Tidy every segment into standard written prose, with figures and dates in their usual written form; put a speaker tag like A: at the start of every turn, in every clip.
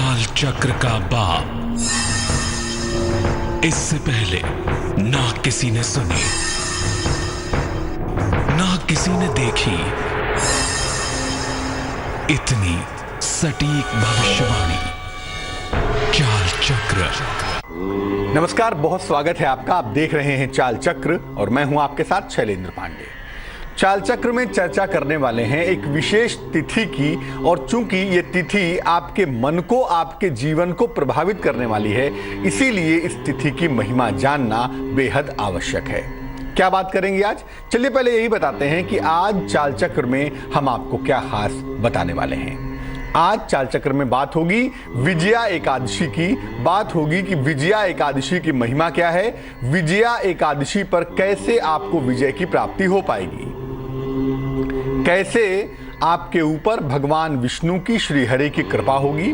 A: चाल चक्र का बाप। इससे पहले ना किसी ने सुनी, ना किसी ने देखी इतनी सटीक भविष्यवाणी। चाल चक्र।
B: नमस्कार, बहुत स्वागत है आपका। आप देख रहे हैं चाल चक्र और मैं हूं आपके साथ शैलेंद्र पांडे। चाल चक्र में चर्चा करने वाले हैं एक विशेष तिथि की, और चूंकि ये तिथि आपके मन को, आपके जीवन को प्रभावित करने वाली है, इसीलिए इस तिथि की महिमा जानना बेहद आवश्यक है। क्या बात करेंगे आज? चलिए पहले यही बताते हैं कि आज चाल चक्र में हम आपको क्या खास बताने वाले हैं। आज चाल चक्र में बात होगी विजया एकादशी की। बात होगी कि विजया एकादशी की महिमा क्या है, विजया एकादशी पर कैसे आपको विजय की प्राप्ति हो पाएगी, कैसे आपके ऊपर भगवान विष्णु की, श्री हरि की कृपा होगी,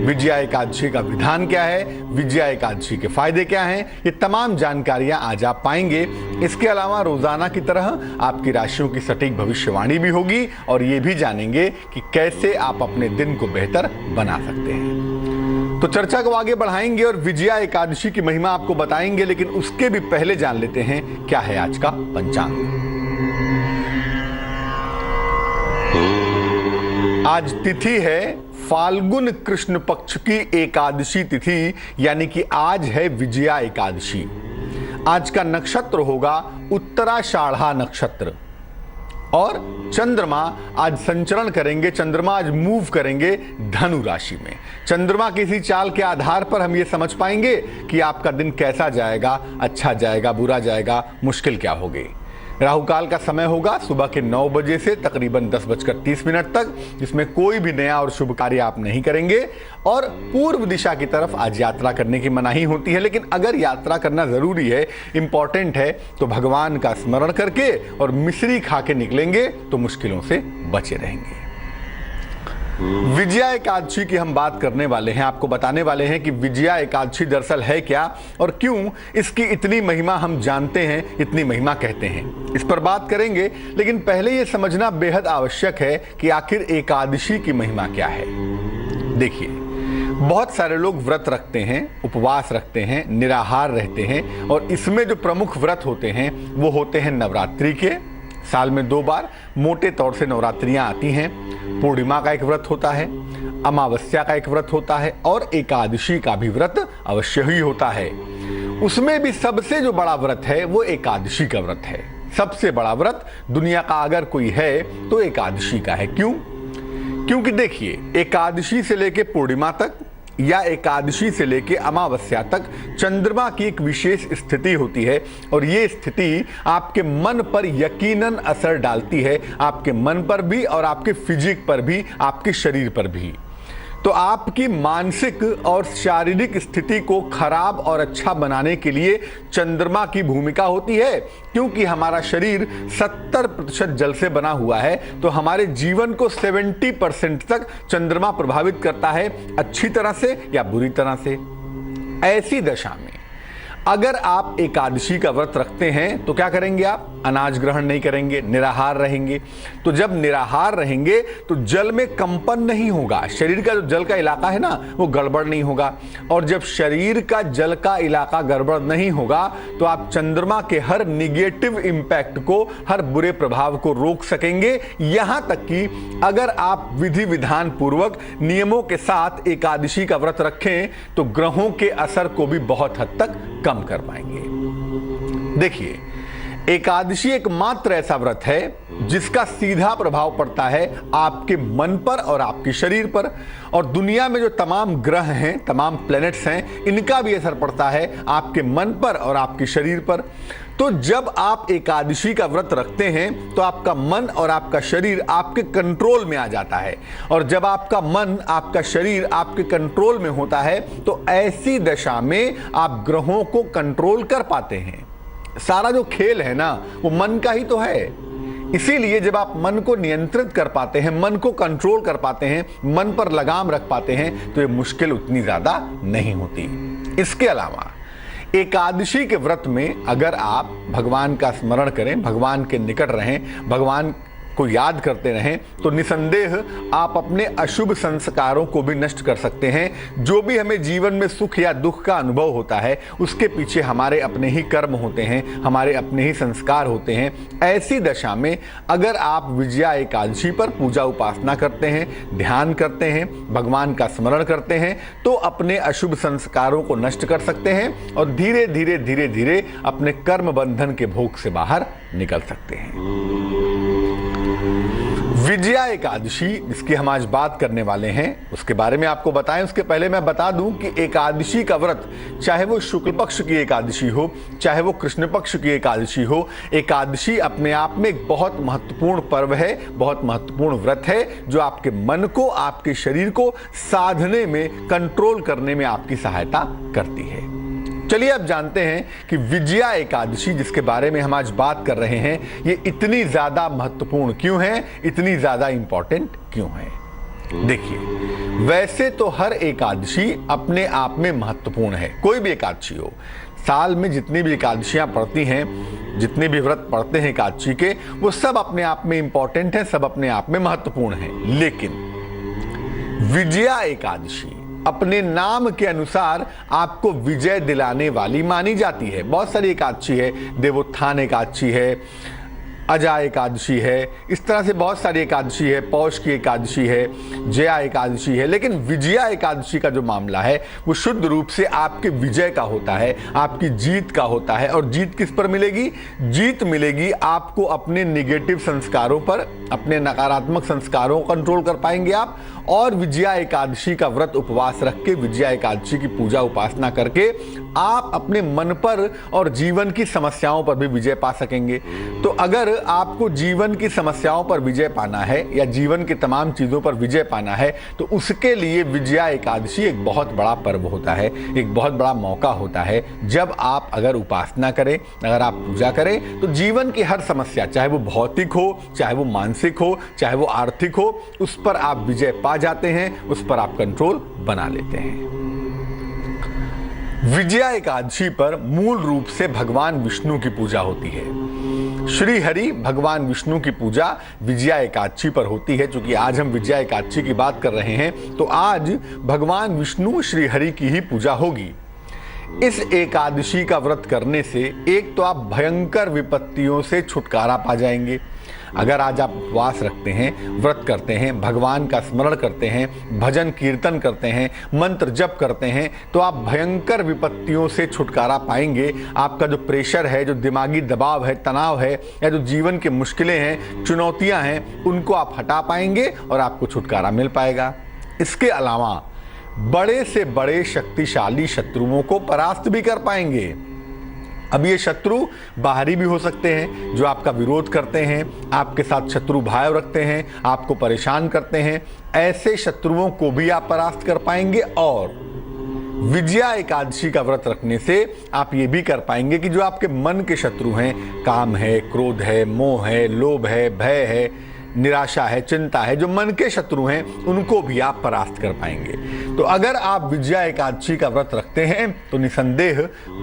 B: विजया एकादशी का विधान क्या है, विजया एकादशी के फायदे क्या हैं, ये तमाम जानकारियां आज आप पाएंगे। इसके अलावा रोजाना की तरह आपकी राशियों की सटीक भविष्यवाणी भी होगी और ये भी जानेंगे कि कैसे आप अपने दिन को बेहतर बना सकते हैं। तो चर्चा को आगे बढ़ाएंगे और विजया एकादशी की महिमा आपको बताएंगे, लेकिन उसके भी पहले जान लेते हैं क्या है आज का पंचांग। आज तिथि है फाल्गुन कृष्ण पक्ष की एकादशी तिथि, यानी कि आज है विजया एकादशी। आज का नक्षत्र होगा उत्तराषाढ़ा नक्षत्र और चंद्रमा आज संचरण करेंगे, चंद्रमा आज मूव करेंगे धनु राशि में। चंद्रमा की इसी चाल के आधार पर हम ये समझ पाएंगे कि आपका दिन कैसा जाएगा, अच्छा जाएगा, बुरा जाएगा, मुश्किल क्या होगी। राहु काल का समय होगा सुबह के 9 बजे से तकरीबन 10:30 तक, जिसमें कोई भी नया और शुभ कार्य आप नहीं करेंगे। और पूर्व दिशा की तरफ आज यात्रा करने की मनाही होती है, लेकिन अगर यात्रा करना जरूरी है, इंपॉर्टेंट है, तो भगवान का स्मरण करके और मिश्री खा के निकलेंगे तो मुश्किलों से बचे रहेंगे। विजया एकादशी की हम बात करने वाले हैं, आपको बताने वाले हैं कि विजया एकादशी दरअसल है क्या और क्यों इसकी इतनी महिमा हम जानते हैं, इतनी महिमा कहते हैं, इस पर बात करेंगे। लेकिन पहले यह समझना बेहद आवश्यक है कि आखिर एकादशी की महिमा क्या है। देखिए, बहुत सारे लोग व्रत रखते हैं, उपवास रखते हैं, निराहार रहते हैं, और इसमें जो प्रमुख व्रत होते हैं वो होते हैं नवरात्रि के। साल में 2 बार मोटे तौर से नवरात्रियां आती हैं। पूर्णिमा का एक व्रत होता है, अमावस्या का एक व्रत होता है, और एकादशी का भी व्रत अवश्य ही होता है। उसमें भी सबसे जो बड़ा व्रत है वो एकादशी का व्रत है। सबसे बड़ा व्रत दुनिया का अगर कोई है तो एकादशी का है। क्यों? क्योंकि देखिए, एकादशी से लेके पूर्णिमा तक या एकादशी से लेके अमावस्या तक चंद्रमा की एक विशेष स्थिति होती है, और ये स्थिति आपके मन पर यकीनन असर डालती है, आपके मन पर भी और आपके फिजिक पर भी, आपके शरीर पर भी। तो आपकी मानसिक और शारीरिक स्थिति को खराब और अच्छा बनाने के लिए चंद्रमा की भूमिका होती है। क्योंकि हमारा शरीर 70% जल से बना हुआ है, तो हमारे जीवन को 70% तक चंद्रमा प्रभावित करता है, अच्छी तरह से या बुरी तरह से। ऐसी दशा में अगर आप एकादशी का व्रत रखते हैं तो क्या करेंगे? आप अनाज ग्रहण नहीं करेंगे, निराहार रहेंगे। तो जब निराहार रहेंगे तो जल में कंपन नहीं होगा, शरीर का जो जल का इलाका है ना वो गड़बड़ नहीं होगा, और जब शरीर का जल का इलाका गड़बड़ नहीं होगा तो आप चंद्रमा के हर निगेटिव इंपैक्ट को, हर बुरे प्रभाव को रोक सकेंगे। यहां तक कि अगर आप विधि विधान पूर्वक नियमों के साथ एकादशी का व्रत रखें तो ग्रहों के असर को भी बहुत हद तक कम कर पाएंगे। देखिए, एकादशी एकमात्र ऐसा व्रत है जिसका सीधा प्रभाव पड़ता है आपके मन पर और आपके शरीर पर, और दुनिया में जो तमाम ग्रह हैं, तमाम प्लैनेट्स हैं, इनका भी असर पड़ता है आपके मन पर और आपके शरीर पर। तो जब आप एकादशी का व्रत रखते हैं तो आपका मन और आपका शरीर आपके कंट्रोल में आ जाता है, और जब आपका मन, आपका शरीर आपके कंट्रोल में होता है तो ऐसी दशा में आप ग्रहों को कंट्रोल कर पाते हैं। सारा जो खेल है ना वो मन का ही तो है। इसीलिए जब आप मन को नियंत्रित कर पाते हैं, मन को कंट्रोल कर पाते हैं, मन पर लगाम रख पाते हैं, तो ये मुश्किल उतनी ज्यादा नहीं होती। इसके अलावा एकादशी के व्रत में अगर आप भगवान का स्मरण करें, भगवान के निकट रहें, भगवान को याद करते रहें तो निसंदेह आप अपने अशुभ संस्कारों को भी नष्ट कर सकते हैं। जो भी हमें जीवन में सुख या दुख का अनुभव होता है उसके पीछे हमारे अपने ही कर्म होते हैं, हमारे अपने ही संस्कार होते हैं। ऐसी दशा में अगर आप विजया एकादशी पर पूजा उपासना करते हैं, ध्यान करते हैं, भगवान का स्मरण करते हैं तो अपने अशुभ संस्कारों को नष्ट कर सकते हैं और धीरे धीरे धीरे धीरे अपने कर्म बंधन के भोग से बाहर निकल सकते हैं। विजया एकादशी जिसकी हम आज बात करने वाले हैं उसके बारे में आपको बताएं, उसके पहले मैं बता दूं कि एकादशी का व्रत चाहे वो शुक्ल पक्ष की एकादशी हो चाहे वो कृष्ण पक्ष की एकादशी हो, एकादशी अपने आप में एक बहुत महत्वपूर्ण पर्व है, बहुत महत्वपूर्ण व्रत है जो आपके मन को, आपके शरीर को साधने में, कंट्रोल करने में आपकी सहायता करती है। चलिए अब जानते हैं कि विजया एकादशी जिसके बारे में हम आज बात कर रहे हैं ये इतनी ज्यादा महत्वपूर्ण क्यों है, इतनी ज्यादा इंपॉर्टेंट क्यों है। देखिए, वैसे तो हर एकादशी अपने आप में महत्वपूर्ण है, कोई भी एकादशी हो। साल में जितनी भी एकादशियां पड़ती हैं, जितने भी व्रत पड़ते हैं एकादशी के, वो सब अपने आप में इंपॉर्टेंट है, सब अपने आप में महत्वपूर्ण है। लेकिन विजया एकादशी अपने नाम के अनुसार आपको विजय दिलाने वाली मानी जाती है। बहुत सारी एकादशी है, देवोत्थान एकादशी है, अजा एकादशी है, इस तरह से बहुत सारी एकादशी है, पौष की एकादशी है, जया एकादशी है। लेकिन विजया एकादशी का जो मामला है वो शुद्ध रूप से आपके विजय का होता है, आपकी जीत का होता है। और जीत किस पर मिलेगी? जीत मिलेगी आपको अपने निगेटिव संस्कारों पर, अपने नकारात्मक संस्कारों को कंट्रोल कर पाएंगे आप। और विजया एकादशी का व्रत उपवास रख के, विजया एकादशी की पूजा उपासना करके आप अपने मन पर और जीवन की समस्याओं पर भी विजय पा सकेंगे। तो अगर आपको जीवन की समस्याओं पर विजय पाना है या जीवन की तमाम चीजों पर विजय पाना है तो उसके लिए विजया एकादशी एक बहुत बड़ा पर्व होता है, एक बहुत बड़ा मौका होता है। जब आप अगर उपासना करें, अगर आप पूजा करें तो जीवन की हर समस्या, चाहे वो भौतिक हो, चाहे वो मानसिक हो, चाहे वो आर्थिक हो, उस पर आप विजय पा जाते हैं, उस पर आप कंट्रोल बना लेते हैं। विजया एकादशी पर मूल रूप से भगवान विष्णु की पूजा होती है। श्री हरि भगवान विष्णु की पूजा विजया एकादशी पर होती है। क्योंकि आज हम विजया एकादशी की बात कर रहे हैं तो आज भगवान विष्णु श्री हरि की ही पूजा होगी। इस एकादशी का व्रत करने से एक तो आप भयंकर विपत्तियों से छुटकारा पा जाएंगे। अगर आज आप उपवास रखते हैं, व्रत करते हैं, भगवान का स्मरण करते हैं, भजन कीर्तन करते हैं, मंत्र जप करते हैं तो आप भयंकर विपत्तियों से छुटकारा पाएंगे। आपका जो प्रेशर है, जो दिमागी दबाव है, तनाव है या जो जीवन की मुश्किलें हैं, चुनौतियां हैं, उनको आप हटा पाएंगे और आपको छुटकारा मिल पाएगा। इसके अलावा बड़े से बड़े शक्तिशाली शत्रुओं को परास्त भी कर पाएंगे। अब ये शत्रु बाहरी भी हो सकते हैं जो आपका विरोध करते हैं, आपके साथ शत्रु भाव रखते हैं, आपको परेशान करते हैं। ऐसे शत्रुओं को भी आप परास्त कर पाएंगे। और विजया एकादशी का व्रत रखने से आप ये भी कर पाएंगे कि जो आपके मन के शत्रु हैं, काम है, क्रोध है, मोह है, लोभ है, भय है, निराशा है, चिंता है, जो मन के शत्रु हैं उनको भी आप परास्त कर पाएंगे। तो अगर आप विजया एकादशी का व्रत रखते हैं तो निसंदेह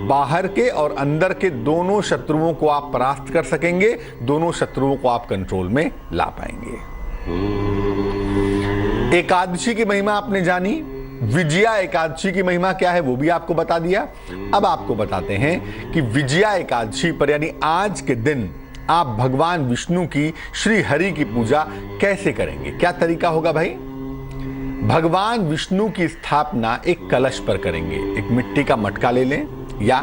B: बाहर के और अंदर के दोनों शत्रुओं को आप परास्त कर सकेंगे, दोनों शत्रुओं को आप कंट्रोल में ला पाएंगे। एकादशी की महिमा आपने जानी, विजया एकादशी की महिमा क्या है वो भी आपको बता दिया। अब आपको बताते हैं कि विजया एकादशी पर यानी आज के दिन आप भगवान विष्णु की, श्री हरि की पूजा कैसे करेंगे, क्या तरीका होगा भाई? भगवान विष्णु की स्थापना एक कलश पर करेंगे। एक मिट्टी का मटका ले लें या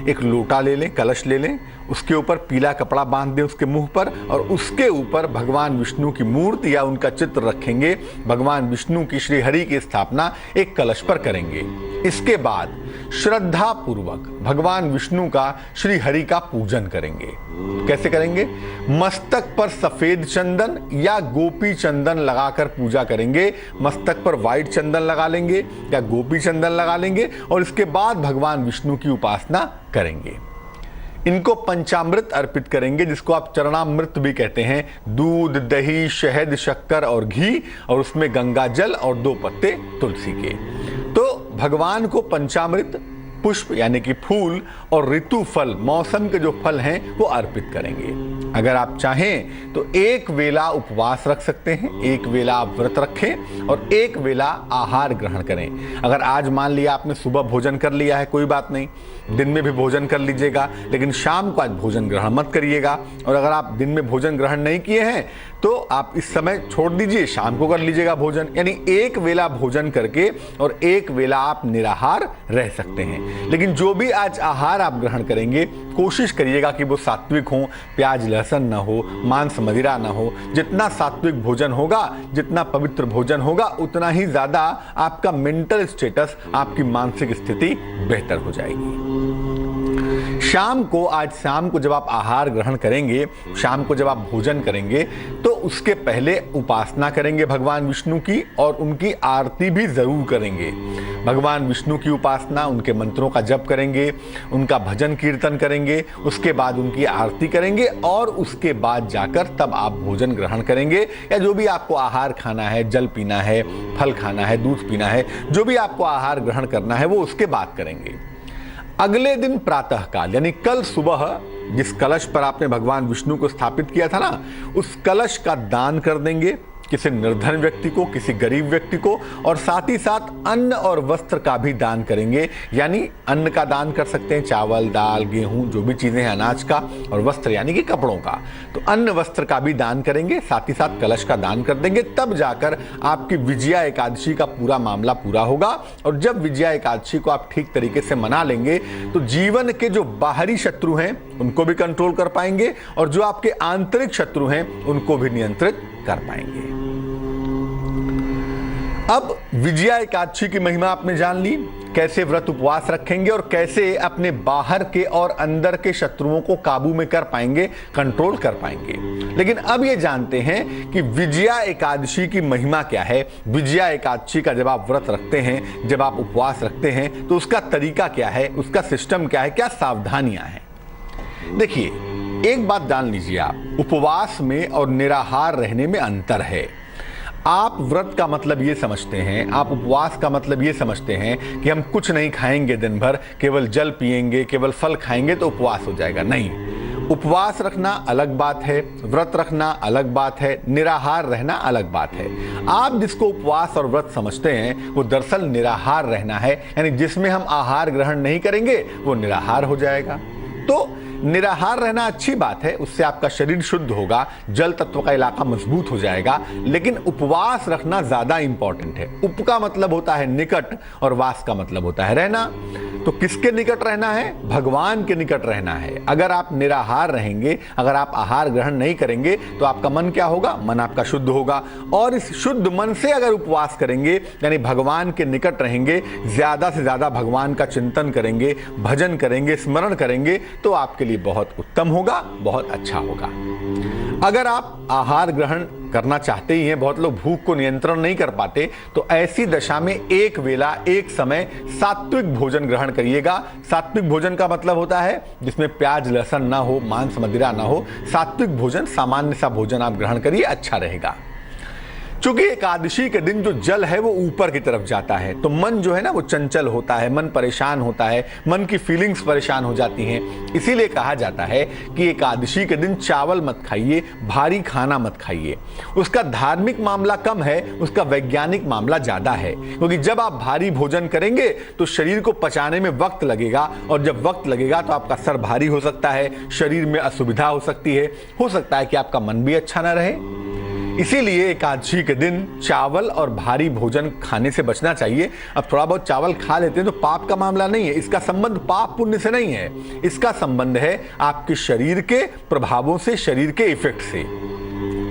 B: एक लोटा ले लें, कलश ले लें, उसके ऊपर पीला कपड़ा बांध दें उसके मुंह पर और उसके ऊपर भगवान विष्णु की मूर्ति या उनका चित्र रखेंगे। भगवान विष्णु की, श्री हरि की स्थापना एक कलश पर करेंगे। इसके बाद श्रद्धा पूर्वक भगवान विष्णु का, श्री हरि का पूजन करेंगे। कैसे करेंगे? मस्तक पर सफेद चंदन या गोपी चंदन लगाकर पूजा करेंगे। मस्तक पर व्हाइट चंदन लगा लेंगे या गोपी चंदन लगा लेंगे और इसके बाद भगवान विष्णु की उपासना करेंगे। इनको पंचामृत अर्पित करेंगे जिसको आप चरणामृत भी कहते हैं। दूध, दही, शहद, शक्कर और घी और उसमें गंगा जल और 2 पत्ते तुलसी के। तो भगवान को पंचामृत पुष्प यानी कि फूल और ऋतु फल, मौसम के जो फल हैं वो अर्पित करेंगे। अगर आप चाहें तो एक वेला उपवास रख सकते हैं, एक वेला आप व्रत रखें और एक वेला आहार ग्रहण करें। अगर आज मान लिया आपने सुबह भोजन कर लिया है, कोई बात नहीं, दिन में भी भोजन कर लीजिएगा, लेकिन शाम को आज भोजन ग्रहण मत करिएगा। और अगर आप दिन में भोजन ग्रहण नहीं किए हैं तो आप इस समय छोड़ दीजिए, शाम को कर लीजिएगा भोजन। यानी एक वेला भोजन करके और एक वेला आप निराहार रह सकते हैं। लेकिन जो भी आज आहार आप ग्रहण करेंगे कोशिश करिएगा कि वो सात्विक हो, प्याज लहसुन ना हो, मांस मदिरा ना हो। जितना सात्विक भोजन होगा, जितना पवित्र भोजन होगा, उतना ही ज्यादा आपका मेंटल स्टेटस, आपकी मानसिक स्थिति बेहतर हो जाएगी। शाम को, आज शाम को जब आप आहार ग्रहण करेंगे, शाम को जब आप भोजन करेंगे तो उसके पहले उपासना करेंगे भगवान विष्णु की और उनकी आरती भी जरूर करेंगे। भगवान विष्णु की उपासना, उनके मंत्रों का जप करेंगे, उनका भजन कीर्तन करेंगे, उसके बाद उनकी आरती करेंगे और उसके बाद जाकर तब आप भोजन ग्रहण करेंगे। या जो भी आपको आहार खाना है, जल पीना है, फल खाना है, दूध पीना है, जो भी आपको आहार ग्रहण करना है वो उसके बाद करेंगे। अगले दिन प्रातः काल यानी कल सुबह जिस कलश पर आपने भगवान विष्णु को स्थापित किया था ना, उस कलश का दान कर देंगे किसी निर्धन व्यक्ति को, किसी गरीब व्यक्ति को, और साथ ही साथ अन्न और वस्त्र का भी दान करेंगे। यानी अन्न का दान कर सकते हैं, चावल, दाल, गेहूं, जो भी चीजें हैं अनाज का, और वस्त्र यानी कि कपड़ों का। तो अन्न वस्त्र का भी दान करेंगे, साथ ही साथ कलश का दान कर देंगे। तब जाकर आपकी विजया एकादशी का पूरा मामला पूरा होगा। और जब विजया एकादशी को आप ठीक तरीके से मना लेंगे तो जीवन के जो बाहरी शत्रु हैं उनको भी कंट्रोल कर पाएंगे और जो आपके आंतरिक शत्रु हैं उनको भी नियंत्रित कर पाएंगे। अब विजया एकादशी की महिमा आपने जान ली, कैसे व्रत उपवास रखेंगे और कैसे अपने बाहर के और अंदर के शत्रुओं को काबू में कर पाएंगे, कंट्रोल कर पाएंगे। लेकिन अब ये जानते हैं कि विजया एकादशी की महिमा क्या है। विजया एकादशी का जब आप व्रत रखते हैं, जब आप उपवास रखते हैं तो उसका तरीका क्या है, उसका सिस्टम क्या है, क्या सावधानियां हैं। देखिए, एक बात जान लीजिए, आप उपवास में और निराहार रहने में अंतर है। आप व्रत का मतलब ये समझते हैं, आप उपवास का मतलब ये समझते हैं कि हम कुछ नहीं खाएंगे दिन भर, केवल जल पिएंगे, केवल फल खाएंगे तो उपवास हो जाएगा। नहीं, उपवास रखना अलग बात है, व्रत रखना अलग बात है, निराहार रहना अलग बात है। आप जिसको उपवास और व्रत समझते हैं वो दरअसल निराहार रहना है, यानी जिसमें हम आहार ग्रहण नहीं करेंगे वो निराहार हो जाएगा। तो निराहार रहना अच्छी बात है, उससे आपका शरीर शुद्ध होगा, जल तत्व का इलाका मजबूत हो जाएगा। लेकिन उपवास रखना ज्यादा इंपॉर्टेंट है। उप का मतलब होता है निकट और वास का मतलब होता है रहना। तो किसके निकट रहना है? भगवान के निकट रहना है। अगर आप निराहार रहेंगे, अगर आप आहार ग्रहण नहीं करेंगे तो आपका मन क्या होगा? मन आपका शुद्ध होगा। और इस शुद्ध मन से अगर उपवास करेंगे यानी भगवान के निकट रहेंगे, ज्यादा से ज्यादा भगवान का चिंतन करेंगे, भजन करेंगे, स्मरण करेंगे तो आपके लिए बहुत उत्तम होगा, बहुत अच्छा होगा। अगर आप आहार ग्रहण करना चाहते ही हैं, बहुत लोग भूख को नियंत्रण नहीं कर पाते, तो ऐसी दशा में एक वेला, एक समय सात्विक भोजन ग्रहण करिएगा। सात्विक भोजन का मतलब होता है जिसमें प्याज लहसुन ना हो, मांस मदिरा ना हो। सात्विक भोजन, सामान्य सा भोजन आप ग्रहण करिए, अच्छा रहेगा। चूंकि एकादशी के दिन जो जल है वो ऊपर की तरफ जाता है तो मन जो है ना वो चंचल होता है, मन परेशान होता है, मन की फीलिंग्स परेशान हो जाती हैं। इसीलिए कहा जाता है कि एकादशी के दिन चावल मत खाइए, भारी खाना मत खाइए। उसका धार्मिक मामला कम है, उसका वैज्ञानिक मामला ज्यादा है। क्योंकि जब आप भारी भोजन करेंगे तो शरीर को पचाने में वक्त लगेगा, और जब वक्त लगेगा तो आपका सर भारी हो सकता है, शरीर में असुविधा हो सकती है, हो सकता है कि आपका मन भी अच्छा ना रहे। इसीलिए एकादशी के दिन चावल और भारी भोजन खाने से बचना चाहिए। अब थोड़ा बहुत चावल खा लेते हैं तो पाप का मामला नहीं है, इसका संबंध पाप पुण्य से नहीं है, इसका संबंध है आपके शरीर के प्रभावों से, शरीर के इफेक्ट से।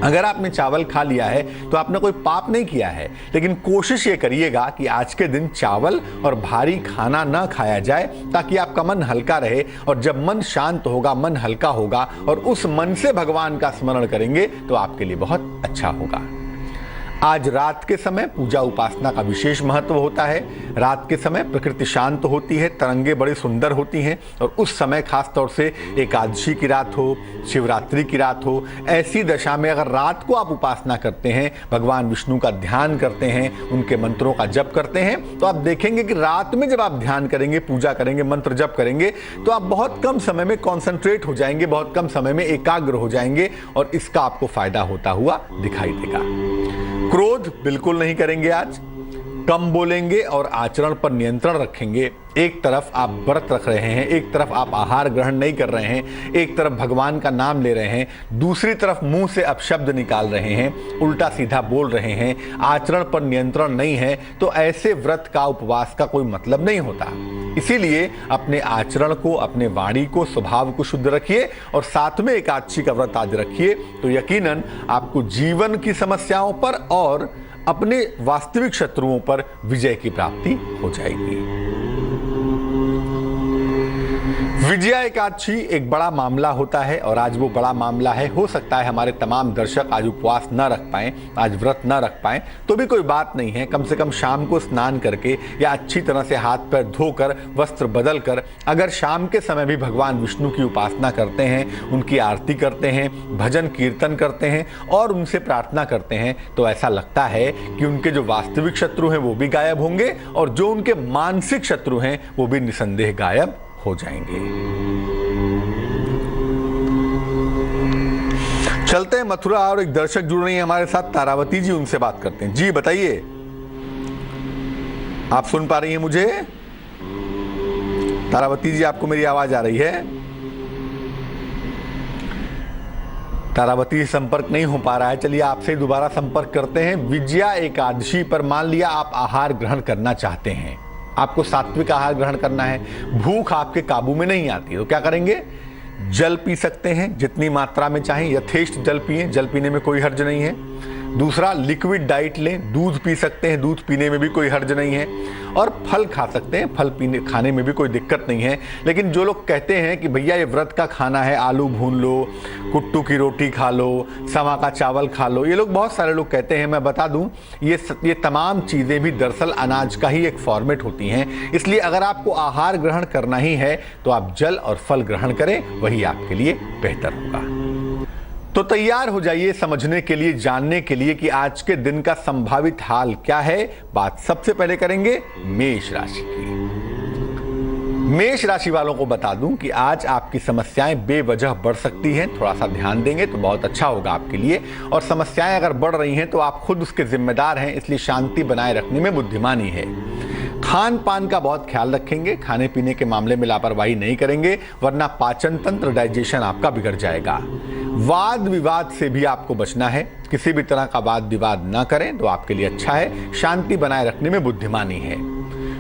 B: अगर आपने चावल खा लिया है तो आपने कोई पाप नहीं किया है, लेकिन कोशिश ये करिएगा कि आज के दिन चावल और भारी खाना ना खाया जाए ताकि आपका मन हल्का रहे। और जब मन शांत होगा, मन हल्का होगा और उस मन से भगवान का स्मरण करेंगे तो आपके लिए बहुत अच्छा होगा। आज रात के समय पूजा उपासना का विशेष महत्व होता है। रात के समय प्रकृति शांत होती है, तरंगे बड़ी सुंदर होती हैं और उस समय खास तौर से एकादशी की रात हो, शिवरात्रि की रात हो, ऐसी दशा में अगर रात को आप उपासना करते हैं, भगवान विष्णु का ध्यान करते हैं, उनके मंत्रों का जप करते हैं, तो आप देखेंगे कि रात में जब आप ध्यान करेंगे, पूजा करेंगे, मंत्र जप करेंगे तो आप बहुत कम समय में कॉन्सेंट्रेट हो जाएंगे, बहुत कम समय में एकाग्र हो जाएंगे और इसका आपको फायदा होता हुआ दिखाई देगा। क्रोध बिल्कुल नहीं करेंगे आज, कम बोलेंगे और आचरण पर नियंत्रण रखेंगे। एक तरफ आप व्रत रख रहे हैं, एक तरफ आप आहार ग्रहण नहीं कर रहे हैं, एक तरफ भगवान का नाम ले रहे हैं, दूसरी तरफ मुंह से अपशब्द निकाल रहे हैं, उल्टा सीधा बोल रहे हैं, आचरण पर नियंत्रण नहीं है, तो ऐसे व्रत का, उपवास का कोई मतलब नहीं होता। इसीलिए अपने आचरण को, अपने वाणी को, स्वभाव को शुद्ध रखिए और साथ में एकादशी का व्रत आज रखिए, तो यकीनन आपको जीवन की समस्याओं पर और अपने वास्तविक शत्रुओं पर विजय की प्राप्ति हो जाएगी। विजया एकादशी एक बड़ा मामला होता है और आज वो बड़ा मामला है। हो सकता है हमारे तमाम दर्शक आज उपवास न रख पाएं, आज व्रत न रख पाएं, तो भी कोई बात नहीं है। कम से कम शाम को स्नान करके या अच्छी तरह से हाथ पैर धोकर, वस्त्र बदल कर, अगर शाम के समय भी भगवान विष्णु की उपासना करते हैं, उनकी आरती करते हैं, भजन कीर्तन करते हैं और उनसे प्रार्थना करते हैं, तो ऐसा लगता है कि उनके जो वास्तविक शत्रु हैं वो भी गायब होंगे और जो उनके मानसिक शत्रु हैं वो भी निसंदेह गायब हो जाएंगे। चलते हैं मथुरा और एक दर्शक जुड़ रही है हमारे साथ, तारावती जी, उनसे बात करते हैं। जी बताइए, आप सुन पा रही हैं मुझे? तारावती जी, आपको मेरी आवाज आ रही है? तारावती संपर्क नहीं हो पा रहा है। चलिए आपसे दोबारा संपर्क करते हैं। विजया एकादशी पर मान लिया आप आहार ग्रहण करना चाहते हैं, आपको सात्विक आहार ग्रहण करना है, भूख आपके काबू में नहीं आती, तो क्या करेंगे? जल पी सकते हैं, जितनी मात्रा में चाहें यथेष्ट जल पिए, जल पीने में कोई हर्ज नहीं है। दूसरा, लिक्विड डाइट लें, दूध पी सकते हैं, दूध पीने में भी कोई हर्ज नहीं है। और फल खा सकते हैं, फल पीने खाने में भी कोई दिक्कत नहीं है। लेकिन जो लोग कहते हैं कि भैया ये व्रत का खाना है, आलू भून लो, कुट्टू की रोटी खा लो, समा का चावल खा लो, ये लोग, बहुत सारे लोग कहते हैं। मैं बता दूं, ये तमाम चीज़ें भी दरअसल अनाज का ही एक फॉर्मेट होती हैं। इसलिए अगर आपको आहार ग्रहण करना ही है तो आप जल और फल ग्रहण करें, वही आपके लिए बेहतर होगा। तो तैयार हो जाइए समझने के लिए, जानने के लिए कि आज के दिन का संभावित हाल क्या है। बात सबसे पहले करेंगे मेष राशि की। मेष राशि वालों को बता दूं कि आज आपकी समस्याएं बेवजह बढ़ सकती हैं। थोड़ा सा ध्यान देंगे तो बहुत अच्छा होगा आपके लिए। और समस्याएं अगर बढ़ रही हैं तो आप खुद उसके जिम्मेदार हैं, इसलिए शांति बनाए रखने में बुद्धिमानी है। खान पान का बहुत ख्याल रखेंगे, खाने पीने के मामले में लापरवाही नहीं करेंगे, वरना पाचन तंत्र, डाइजेशन आपका बिगड़ जाएगा। वाद विवाद से भी आपको बचना है, किसी भी तरह का वाद विवाद ना करें तो आपके लिए अच्छा है। शांति बनाए रखने में बुद्धिमानी है।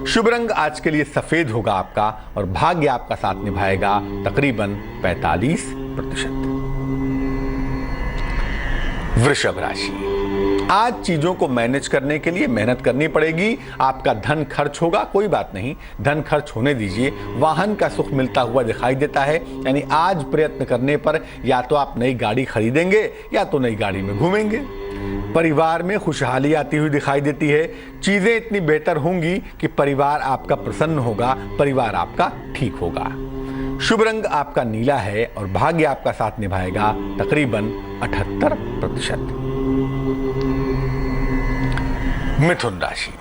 B: शुभ रंग आज के लिए सफेद होगा आपका और भाग्य आपका साथ निभाएगा तकरीबन 45%। वृषभ राशि, आज चीजों को मैनेज करने के लिए मेहनत करनी पड़ेगी। आपका धन खर्च होगा, कोई बात नहीं, धन खर्च होने दीजिए। वाहन का सुख मिलता हुआ दिखाई देता है, यानी आज प्रयत्न करने पर या तो आप नई गाड़ी खरीदेंगे या तो नई गाड़ी में घूमेंगे। परिवार में खुशहाली आती हुई दिखाई देती है। चीजें इतनी बेहतर होंगी कि परिवार आपका प्रसन्न होगा, परिवार आपका ठीक होगा। शुभ रंग आपका नीला है और भाग्य आपका साथ निभाएगा तकरीबन 78%। मिथुन राशि,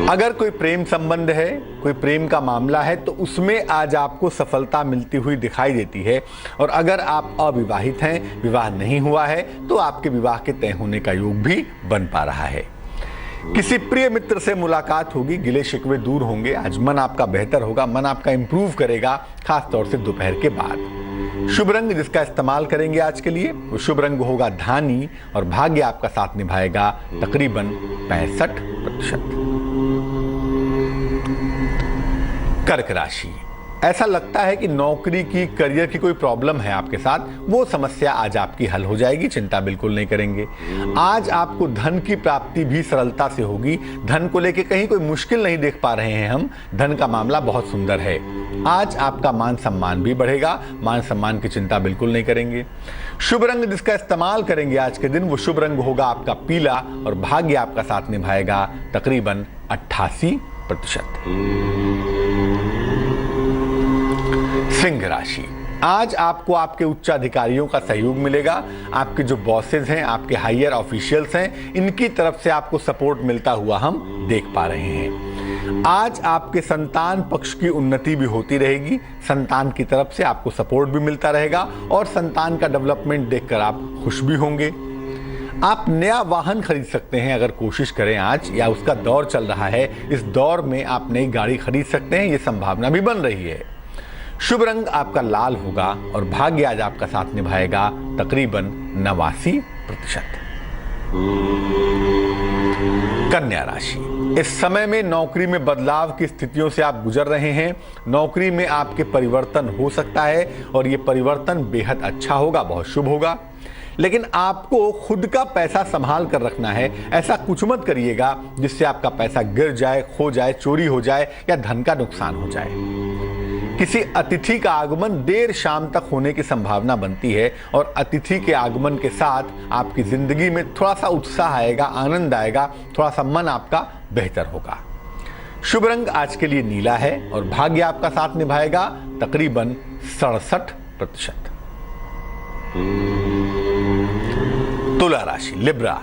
B: अगर कोई प्रेम संबंध है, कोई प्रेम का मामला है तो उसमें आज आपको सफलता मिलती हुई दिखाई देती है। और अगर आप अविवाहित हैं, विवाह नहीं हुआ है, तो आपके विवाह के तय होने का योग भी बन पा रहा है। किसी प्रिय मित्र से मुलाकात होगी, गिले शिकवे दूर होंगे। आज मन आपका बेहतर होगा, मन आपका इंप्रूव करेगा, खास तौर से दोपहर के बाद। शुभ रंग जिसका इस्तेमाल करेंगे आज के लिए, वो शुभ रंग होगा धानी और भाग्य आपका साथ निभाएगा तकरीबन 65%। कर्क राशि, ऐसा लगता है कि नौकरी की, करियर की कोई प्रॉब्लम है आपके साथ, वो समस्या आज आपकी हल हो जाएगी, चिंता बिल्कुल नहीं करेंगे। आज आपको धन की प्राप्ति भी सरलता से होगी। धन को लेके कहीं कोई मुश्किल नहीं देख पा रहे हैं हम, धन का मामला बहुत सुंदर है। आज आपका मान सम्मान भी बढ़ेगा, मान सम्मान की चिंता बिल्कुल नहीं करेंगे। शुभ रंग जिसका इस्तेमाल करेंगे आज के दिन, वो शुभ रंग होगा आपका पीला और भाग्य आपका साथ निभाएगा तकरीबन 88%। सिंह राशि, आज आपको आपके उच्चाधिकारियों का सहयोग मिलेगा। आपके जो बॉसेज हैं, आपके हायर ऑफिशियल्स हैं, इनकी तरफ से आपको सपोर्ट मिलता हुआ हम देख पा रहे हैं। आज आपके संतान पक्ष की उन्नति भी होती रहेगी, संतान की तरफ से आपको सपोर्ट भी मिलता रहेगा और संतान का डेवलपमेंट देखकर आप खुश भी होंगे। आप नया वाहन खरीद सकते हैं अगर कोशिश करें आज, या उसका दौर चल रहा है, इस दौर में आप नई गाड़ी खरीद सकते हैं, ये संभावना भी बन रही है। शुभ रंग आपका लाल होगा और भाग्य आज आपका साथ निभाएगा तकरीबन 89%। कन्या राशि, इस समय में नौकरी में बदलाव की स्थितियों से आप गुजर रहे हैं। नौकरी में आपके परिवर्तन हो सकता है और ये परिवर्तन बेहद अच्छा होगा, बहुत शुभ होगा। लेकिन आपको खुद का पैसा संभाल कर रखना है। ऐसा कुछ मत करिएगा जिससे आपका पैसा गिर जाए, खो जाए, चोरी हो जाए या धन का नुकसान हो जाए। किसी अतिथि का आगमन देर शाम तक होने की संभावना बनती है और अतिथि के आगमन के साथ आपकी जिंदगी में थोड़ा सा उत्साह आएगा, आनंद आएगा, थोड़ा सा मन आपका बेहतर होगा। शुभ रंग आज के लिए नीला है और भाग्य आपका साथ निभाएगा तकरीबन 67%। तुला राशि, लिब्रा,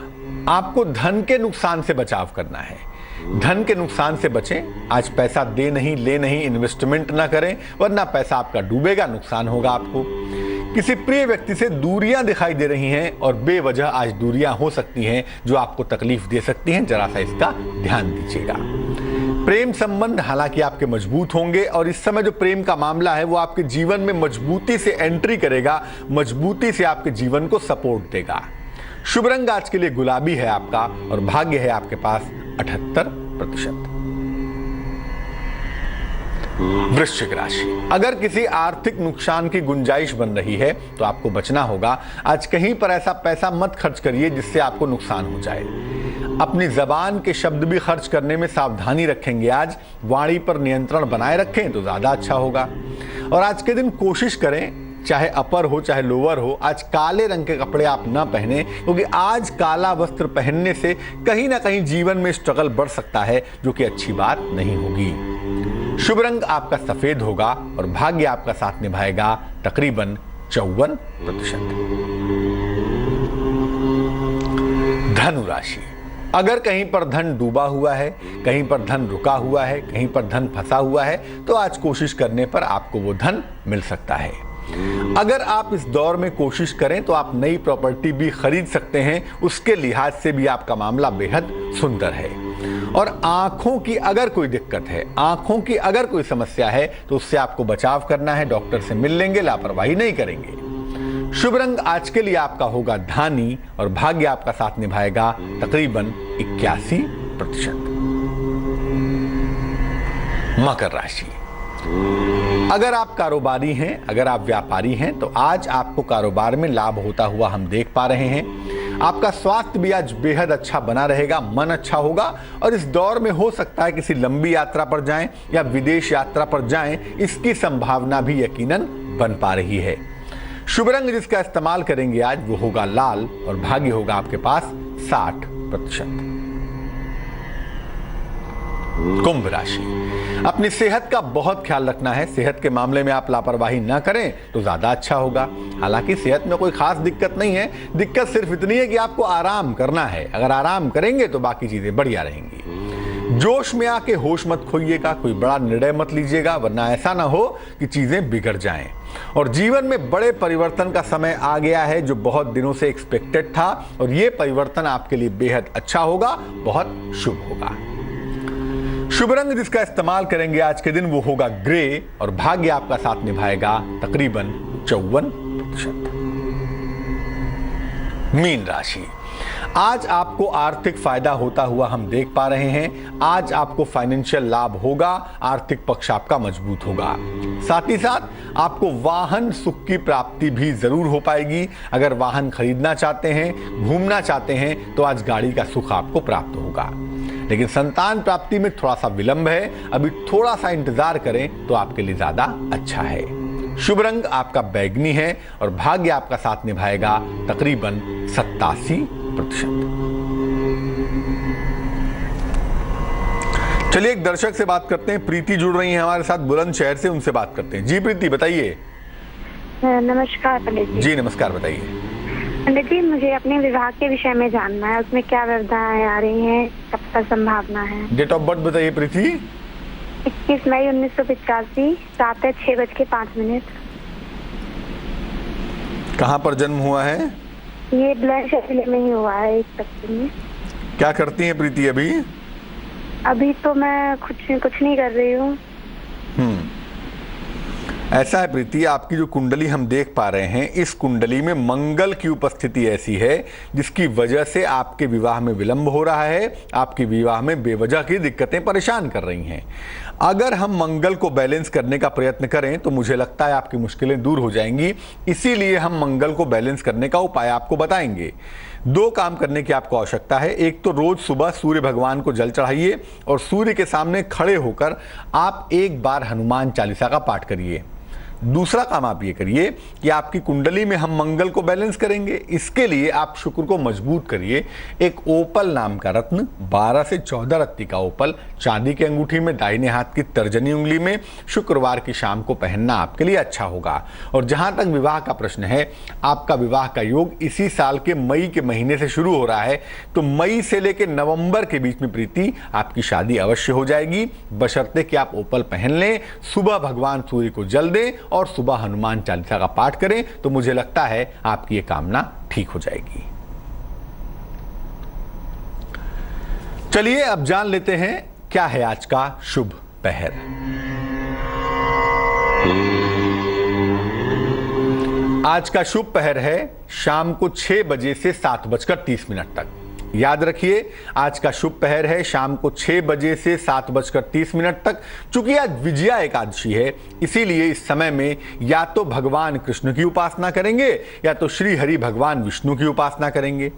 B: आपको धन के नुकसान से बचाव करना है। धन के नुकसान से बचें। आज पैसा दे नहीं, ले नहीं, इन्वेस्टमेंट ना करें, वरना पैसा आपका डूबेगा, नुकसान होगा आपको। किसी प्रिय व्यक्ति से दूरियां दिखाई दे रही हैं और बेवजह आज दूरियां हो सकती हैं जो आपको तकलीफ दे सकती हैं, जरा सा इसका ध्यान दीजिएगा। प्रेम संबंध हालांकि आपके मजबूत होंगे और इस समय जो प्रेम का मामला है वो आपके जीवन में मजबूती से एंट्री करेगा, मजबूती से आपके जीवन को सपोर्ट देगा। शुभ रंग आज के लिए गुलाबी है आपका और भाग्य है आपके पास 78%। वृश्चिक राशि, अगर किसी आर्थिक नुकसान की गुंजाइश बन रही है तो आपको बचना होगा। आज कहीं पर ऐसा पैसा मत खर्च करिए जिससे आपको नुकसान हो जाए। अपनी जबान के शब्द भी खर्च करने में सावधानी रखेंगे। आज वाणी पर नियंत्रण बनाए रखें तो ज्यादा अच्छा होगा। और आज के दिन कोशिश करें, चाहे अपर हो चाहे लोअर हो, आज काले रंग के कपड़े आप ना पहने, क्योंकि आज काला वस्त्र पहनने से कहीं ना कहीं जीवन में स्ट्रगल बढ़ सकता है, जो कि अच्छी बात नहीं होगी। शुभ रंग आपका सफेद होगा और भाग्य आपका साथ निभाएगा तकरीबन 54%। धनु राशि, अगर कहीं पर धन डूबा हुआ है, कहीं पर धन रुका हुआ है, कहीं पर धन फंसा हुआ है, तो आज कोशिश करने पर आपको वो धन मिल सकता है। अगर आप इस दौर में कोशिश करें तो आप नई प्रॉपर्टी भी खरीद सकते हैं, उसके लिहाज से भी आपका मामला बेहद सुंदर है। और आंखों की अगर कोई दिक्कत है, आंखों की अगर कोई समस्या है तो उससे आपको बचाव करना है, डॉक्टर से मिल लेंगे, लापरवाही नहीं करेंगे। शुभ रंग आज के लिए आपका होगा धानी और भाग्य आपका साथ निभाएगा तकरीबन 81%। मकर राशि, अगर आप कारोबारी हैं, अगर आप व्यापारी हैं, तो आज आपको कारोबार में लाभ होता हुआ हम देख पा रहे हैं। आपका स्वास्थ्य भी आज बेहद अच्छा बना रहेगा, मन अच्छा होगा और इस दौर में हो सकता है किसी लंबी यात्रा पर जाएं या विदेश यात्रा पर जाएं, इसकी संभावना भी यकीनन बन पा रही है। शुभ रंग जिसका इस्तेमाल करेंगे आज वो होगा लाल और भाग्य होगा आपके पास 60%। कुंभ राशि, अपनी सेहत का बहुत ख्याल रखना है। सेहत के मामले में आप लापरवाही ना करें तो ज्यादा अच्छा होगा। हालांकि सेहत में कोई खास दिक्कत नहीं है, दिक्कत सिर्फ इतनी है कि आपको आराम करना है। अगर आराम करेंगे तो बाकी चीजें बढ़िया रहेंगी। जोश में आके होश मत खोइएगा, कोई बड़ा निर्णय मत लीजिएगा, वरना ऐसा ना हो कि चीजें बिगड़ जाएं। और जीवन में बड़े परिवर्तन का समय आ गया है जो बहुत दिनों से एक्सपेक्टेड था और ये परिवर्तन आपके लिए बेहद अच्छा होगा, बहुत शुभ होगा। शुभ रंग जिसका इस्तेमाल करेंगे आज के दिन वो होगा ग्रे और भाग्य आपका साथ निभाएगा तकरीबन 54%। मीन राशि, आज आपको आर्थिक फायदा होता हुआ हम देख पा रहे हैं। आज आपको फाइनेंशियल लाभ होगा, आर्थिक पक्ष आपका मजबूत होगा। साथ ही साथ आपको वाहन सुख की प्राप्ति भी जरूर हो पाएगी। अगर वाहन खरीदना चाहते हैं, घूमना चाहते हैं, तो आज गाड़ी का सुख आपको प्राप्त होगा। लेकिन संतान प्राप्ति में थोड़ा सा विलंब है, अभी थोड़ा सा इंतजार करें तो आपके लिए ज्यादा अच्छा है। शुभ रंग आपका बैगनी है और भाग्य आपका साथ निभाएगा तकरीबन 87%। चलिए एक दर्शक से बात करते हैं। प्रीति जुड़ रही है हमारे साथ बुलंदशहर से, उनसे बात करते हैं। जी प्रीति, बताइए।
C: नमस्कार पंडित जी।
B: जी नमस्कार, बताइए।
C: पंडित जी, मुझे अपने विवाह के विषय में जानना है, उसमें क्या व्यवधाएं आ रही हैं, कब तक संभावना है।
B: डेट ऑफ बर्थ बताइए प्रीति।
C: 21 मई 1985, रात है 6:05।
B: कहाँ पर जन्म हुआ है?
C: ये बुलंदशहर जिले में ही हुआ है, 1 में।
B: क्या करती हैं प्रीति अभी?
C: अभी तो मैं कुछ नहीं कर रही हूँ।
B: ऐसा है प्रीति, आपकी जो कुंडली हम देख पा रहे हैं, इस कुंडली में मंगल की उपस्थिति ऐसी है जिसकी वजह से आपके विवाह में विलंब हो रहा है। आपके विवाह में बेवजह की दिक्कतें परेशान कर रही हैं। अगर हम मंगल को बैलेंस करने का प्रयत्न करें तो मुझे लगता है आपकी मुश्किलें दूर हो जाएंगी। इसीलिए हम मंगल को बैलेंस करने का उपाय आपको बताएंगे। 2 काम करने की आपको आवश्यकता है। एक तो रोज सुबह सूर्य भगवान को जल चढ़ाइए और सूर्य के सामने खड़े होकर आप एक बार हनुमान चालीसा का पाठ करिए। दूसरा काम आप ये करिए कि आपकी कुंडली में हम मंगल को बैलेंस करेंगे। इसके लिए आप शुक्र को मजबूत करिए। एक ओपल नाम का रत्न, 12 से 14 रत्ती का ओपल, चांदी की अंगूठी में, दाहिने हाथ की तर्जनी उंगली में, शुक्रवार की शाम को पहनना आपके लिए अच्छा होगा। और जहां तक विवाह का प्रश्न है, आपका विवाह का योग इसी साल के मई के महीने से शुरू हो रहा है, तो मई से लेकर नवंबर के बीच में प्रीति आपकी शादी अवश्य हो जाएगी, बशर्ते कि आप ओपल पहन लें, सुबह भगवान सूर्य को जल दें और सुबह हनुमान चालीसा का पाठ करें, तो मुझे लगता है आपकी ये कामना ठीक हो जाएगी। चलिए अब जान लेते हैं क्या है आज का शुभ पहर। आज का शुभ पहर है शाम को 6 बजे से 7:30 तक। याद रखिए, आज का शुभ पहर है शाम को 6 बजे से 7:30 तक। चूंकि आज विजया एकादशी है, इसीलिए इस समय में या तो भगवान कृष्ण की उपासना करेंगे या तो श्री हरि भगवान विष्णु की उपासना करेंगे।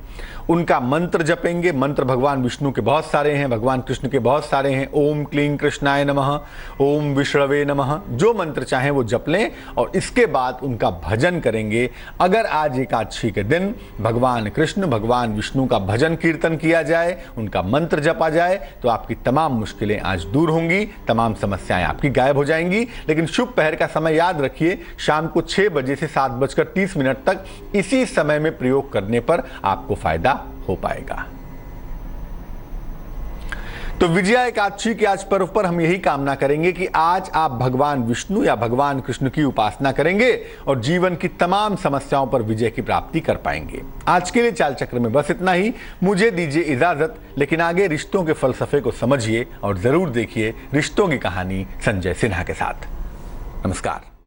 B: उनका मंत्र जपेंगे। मंत्र भगवान विष्णु के बहुत सारे हैं, भगवान कृष्ण के बहुत सारे हैं। ओम क्लीं कृष्णाय नमः, ओम विष्णवे नमः, जो मंत्र चाहें वो जप लें और इसके बाद उनका भजन करेंगे। अगर आज एकादशी के दिन भगवान कृष्ण, भगवान विष्णु का भजन कीर्तन किया जाए, उनका मंत्र जपा जाए, तो आपकी तमाम मुश्किलें आज दूर होंगी, तमाम समस्याएं आपकी गायब हो जाएंगी। लेकिन शुभ पहर का समय याद रखिए, शाम को 6 बजे से 7:30 तक। इसी समय में प्रयोग करने पर आपको फायदा हो पाएगा। तो विजया एकादशी के आज पर्व पर हम यही कामना करेंगे कि आज आप भगवान विष्णु या भगवान कृष्ण की उपासना करेंगे और जीवन की तमाम समस्याओं पर विजय की प्राप्ति कर पाएंगे। आज के लिए चाल चक्र में बस इतना ही। मुझे दीजिए इजाजत, लेकिन आगे रिश्तों के फलसफे को समझिए और जरूर देखिए रिश्तों की कहानी संजय सिन्हा के साथ। नमस्कार।